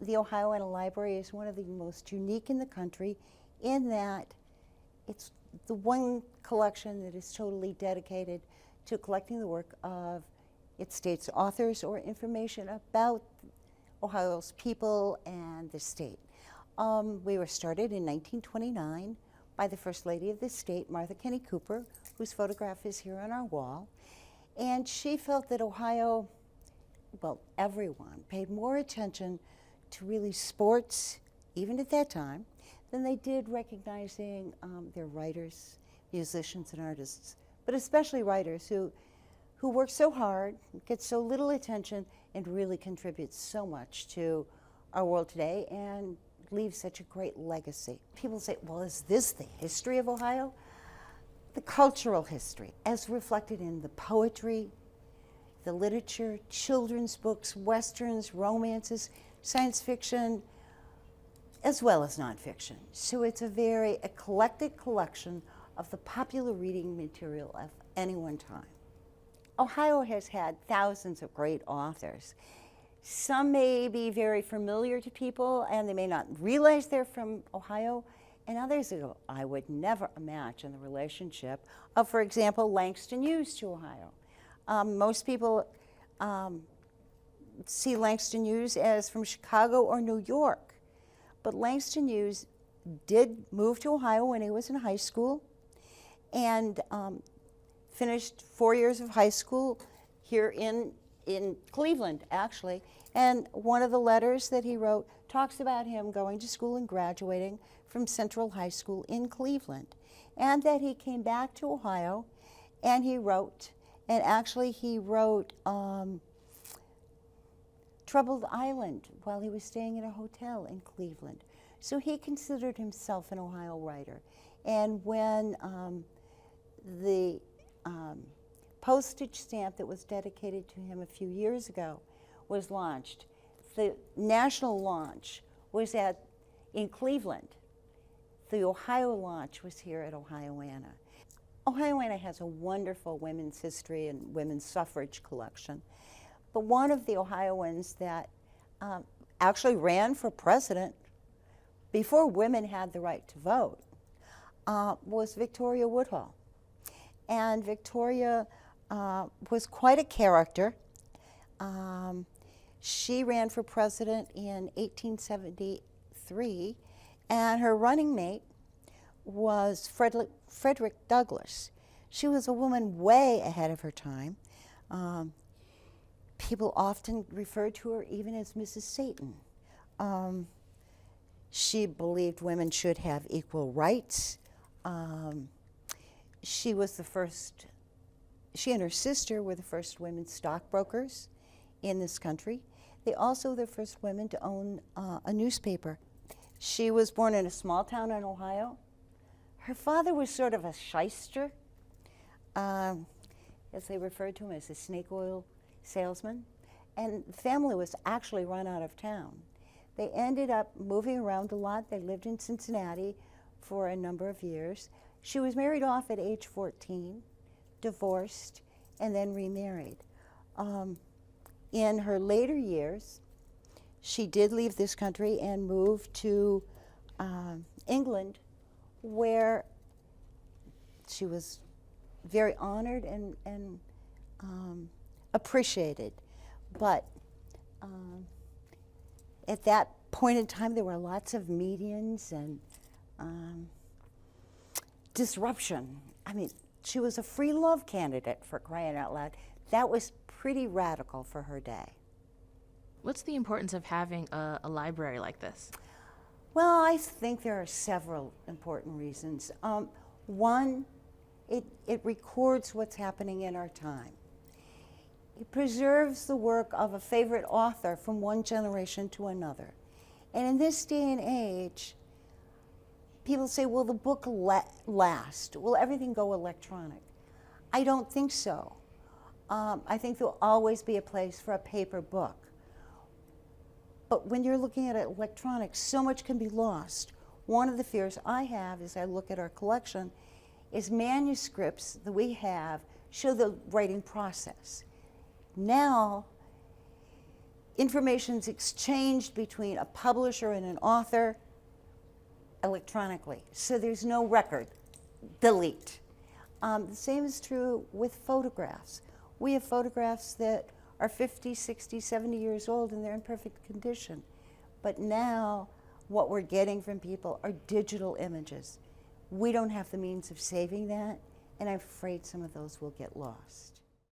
The Ohioana Library is one of the most unique in the country in that it's the one collection that is totally dedicated to collecting the work of its state's authors or information about Ohio's people and the state. We were started in 1929 by the First Lady of the state, Martha Kenny Cooper, whose photograph is here on our wall. And she felt that Ohio, well, everyone, paid more attention to really sports, even at that time, than they did recognizing their writers, musicians, and artists, but especially writers who work so hard, get so little attention, and really contribute so much to our world today and leave such a great legacy. People say, well, is this the history of Ohio? The cultural history, as reflected in the poetry, the literature, children's books, westerns, romances, science fiction, as well as nonfiction. So it's a very eclectic collection of the popular reading material of any one time. Ohio has had thousands of great authors. Some may be very familiar to people and they may not realize they're from Ohio, and others go, I would never imagine the relationship of, for example, Langston Hughes to Ohio. Most people see Langston Hughes as from Chicago or New York, but Langston Hughes did move to Ohio when he was in high school and finished 4 years of high school here in Cleveland, actually. And one of the letters that he wrote talks about him going to school and graduating from Central High School in Cleveland, and that he came back to Ohio and he wrote, and actually he wrote Troubled Island while he was staying in a hotel in Cleveland. So he considered himself an Ohio writer. And when the postage stamp that was dedicated to him a few years ago was launched, the national launch was in Cleveland. The Ohio launch was here at Ohioana. Ohioana has a wonderful women's history and women's suffrage collection. But one of the Ohioans that actually ran for president before women had the right to vote was Victoria Woodhull. And Victoria was quite a character. She ran for president in 1873, and her running mate was Frederick Douglass. She was a woman way ahead of her time. People often referred to her even as Mrs. Satan. She believed women should have equal rights. She was the first, she and her sister were the first women stockbrokers in this country. They also were the first women to own a newspaper. She was born in a small town in Ohio. Her father was sort of a shyster, as they referred to him, as a snake oil salesman. And the family was actually run out of town. They ended up moving around a lot. They lived in Cincinnati for a number of years. She was married off at age 14, divorced, and then remarried. In her later years, she did leave this country and moved to England, where she was very honored and appreciated. But at that point in time, there were lots of meetings and disruption. I mean, she was a free love candidate, for crying out loud. That was pretty radical for her day. What's the importance of having a library like this? Well, I think there are several important reasons. One, it records what's happening in our time. It preserves the work of a favorite author from one generation to another. And in this day and age, people say, will the book last? Will everything go electronic? I don't think so. I think there'll always be a place for a paper book. But when you're looking at electronics, so much can be lost. One of the fears I have as I look at our collection is manuscripts that we have show the writing process. Now, information's exchanged between a publisher and an author electronically. So there's no record. Delete. The same is true with photographs. We have photographs that are 50, 60, 70 years old and they're in perfect condition. But now what we're getting from people are digital images. We don't have the means of saving that, and I'm afraid some of those will get lost.